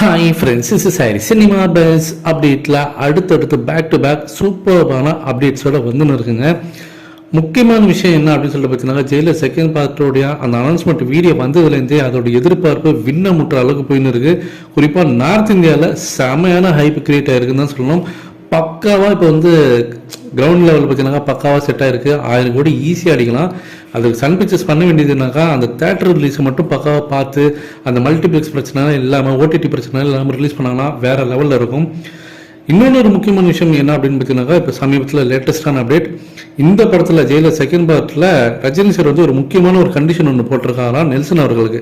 Hi friends, is sorry cinema bus அப்டேட்டில் அடுத்தடுத்து back to back சூப்பர்பான அப்டேட்ஸோட வந்துன்னு இருக்குங்க. முக்கியமான விஷயம் என்ன அப்படின்னு சொல்லிட்டு பார்த்தீங்கன்னா, ஜெயிலர் செகண்ட் பார்ட்டோடைய அந்த அனௌன்ஸ்மெண்ட் வீடியோ வந்ததுலேருந்தே அதோட எதிர்பார்ப்பு விண்ண முற்ற அளவுக்கு போயின்னு இருக்கு. குறிப்பாக நார்த் இந்தியாவில் செமையான ஹைப் கிரியேட் ஆயிருக்குன்னு தான் சொல்லணும். பக்காவாக இப்போ வந்து கிரவுண்ட் லெவல் பார்த்தீங்கன்னா பக்காவாக செட் ஆகிருக்கு. 1000 கோடி ஈஸியாக அடிக்கலாம். அதுக்கு சன் பிக்சர்ஸ் பண்ண வேண்டியதுனாக்கா அந்த தேட்டர் ரிலீஸை மட்டும் பக்காவாக பார்த்து அந்த மல்டிப்ளெக்ஸ் பிரச்சனை இல்லாமல் ஓடிடி பிரச்சனை இல்லாமல் ரிலீஸ் பண்ணாங்கன்னா வேறு லெவலில் இருக்கும். இன்னொன்று ஒரு முக்கியமான விஷயம் என்ன அப்படின்னு பார்த்தீங்கன்னாக்கா, இப்போ சமீபத்தில் லேட்டஸ்டான அப்டேட், இந்த படத்தில் ஜெயிலர் செகண்ட் பார்ட்டில் ரஜினி சார் வந்து ஒரு முக்கியமான ஒரு கண்டிஷன் ஒன்று போட்டிருக்காராம் நெல்சன் அவர்களுக்கு.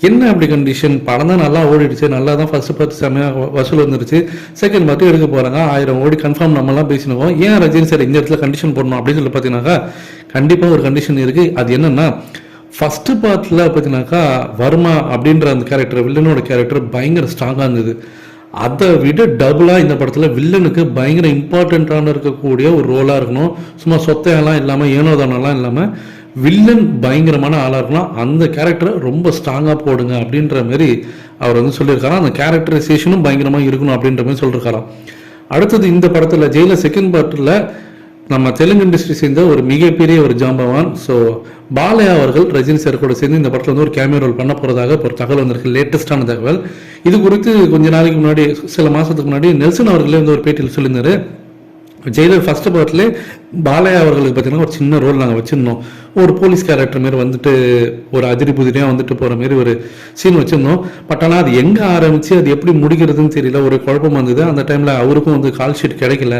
என்ன அப்படி கண்டிஷன்? படம் தான் நல்லா ஓடிடுச்சு, நல்லா தான் ஃபர்ஸ்ட் பார்ட் செம்மையாக வசூல் வந்துருச்சு, செகண்ட் பார்ட்டு எடுக்க போகிறாங்க, 1000 கோடி கன்ஃபார்ம் நம்மலாம் பேசினோம், ஏன் ரஜினி சார் இந்த இடத்துல கண்டிஷன் போடணும் அப்படின்னு சொல்லி பார்த்தீங்கன்னாக்கா, கண்டிப்பாக ஒரு கண்டிஷன் இருக்குது. அது என்னென்னா, ஃபஸ்ட்டு பார்ட்டில் பார்த்தீங்கன்னாக்கா வர்மா அப்படின்ற அந்த கேரக்டர், வில்லனோட கேரக்டர் பயங்கர ஸ்ட்ராங்காக இருந்தது. அதை விட டபுளாக இந்த படத்தில் வில்லனுக்கு பயங்கர இம்பார்ட்டண்ட்டான இருக்கக்கூடிய ஒரு ரோலாக இருக்கணும். சும்மா சொத்தையெல்லாம் இல்லாமல் ஏனோதானெல்லாம் இல்லாமல் வில்லன் பயங்கரமான ஆளாக இருக்கலாம். அந்த கேரக்டரை ரொம்ப ஸ்ட்ராங்காக போடுங்க அப்படின்ற மாதிரி அவர் வந்து சொல்லியிருக்காராம். அந்த கேரக்டரைசேஷனும் பயங்கரமாக இருக்கணும் அப்படின்ற மாதிரி சொல்லியிருக்காராம். அடுத்தது இந்த படத்தில் ஜெயிலர் செகண்ட் பார்ட்டில் நம்ம தெலுங்கு இண்டஸ்ட்ரி சேர்ந்த ஒரு மிகப்பெரிய ஒரு ஜாம்பவான் பாலையா அவர்கள் ரஜினி சார் கூட சேர்ந்து இந்த படத்தில் வந்து ஒரு கேமியோ ரோல் பண்ண போகிறதாக ஒரு தகவல் வந்திருக்கு, லேட்டஸ்டான தகவல். இது குறித்து கொஞ்ச நாளைக்கு முன்னாடி, சில மாதத்துக்கு முன்னாடி நெல்சன் அவர்களே வந்து ஒரு பேட்டியில் சொல்லியிருந்தாரு, ஜெயிலர் ஃபர்ஸ்ட் பார்ட்ல பாலையா அவர்களுக்கு பார்த்தீங்கன்னா ஒரு சின்ன ரோல் நாங்கள் வச்சுருந்தோம். ஒரு போலீஸ் கேரக்டர் மாரி வந்துட்டு ஒரு அதிரி புதிரியாக வந்துட்டு போகிற மாரி ஒரு சீன் வச்சுருந்தோம். பட் ஆனால் அது எங்கே ஆரம்பித்து அது எப்படி முடிக்கிறதுன்னு தெரியல, ஒரு குழப்பம் வந்தது. அந்த டைமில் அவருக்கும் வந்து கால் ஷீட் கிடைக்கல.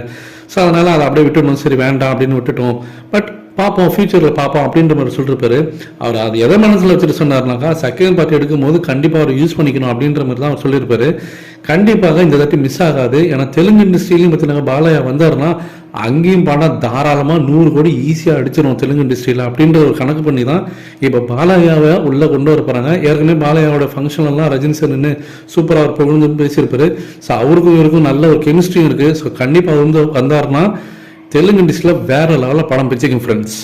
ஸோ அதனால் அதை அப்படியே விட்டுட்டோம், சரி வேண்டாம் அப்படின்னு விட்டுட்டோம். பட் பார்ப்போம், ஃபியூச்சரில் பார்ப்போம் அப்படின்ற மாதிரி சொல்லிருப்பாரு. அவர் அது எதை மனசில் வச்சுட்டு சொன்னார்னாக்கா, செகண்ட் பார்ட் எடுக்கும் போது கண்டிப்பாக அவர் யூஸ் பண்ணிக்கணும் அப்படின்ற மாதிரி தான் அவர் சொல்லியிருப்பாரு. கண்டிப்பாக இந்த தாட்டி மிஸ் ஆகாது. ஏன்னா தெலுங்கு இண்டஸ்ட்ரியிலையும் பார்த்தீங்கன்னா பாலையா வந்தாருன்னா அங்கேயும் படம் தாராளமாக 100 கோடி ஈஸியாக அடிச்சிடும் தெலுங்கு இண்டஸ்ட்ரியில் அப்படின்ற ஒரு கணக்கு பண்ணி தான் இப்போ பாலையாவை உள்ளே கொண்டு வர போகிறாங்க. ஏற்கனவே பாலையாவோட ஃபங்க்ஷன்லாம் ரஜினி சார் நின்று சூப்பராக அவர் புகழ்ந்து பேசியிருப்பாரு. ஸோ அவருக்கும் இவருக்கும் நல்ல ஒரு கெமிஸ்ட்ரியும் இருக்குது. ஸோ கண்டிப்பாக வந்து வந்தாருன்னா தெலுங்கு இண்டஸ்ட்ரியில் வேற லெவலில் படம் பிடிச்சிக்கும் ஃப்ரெண்ட்ஸ்.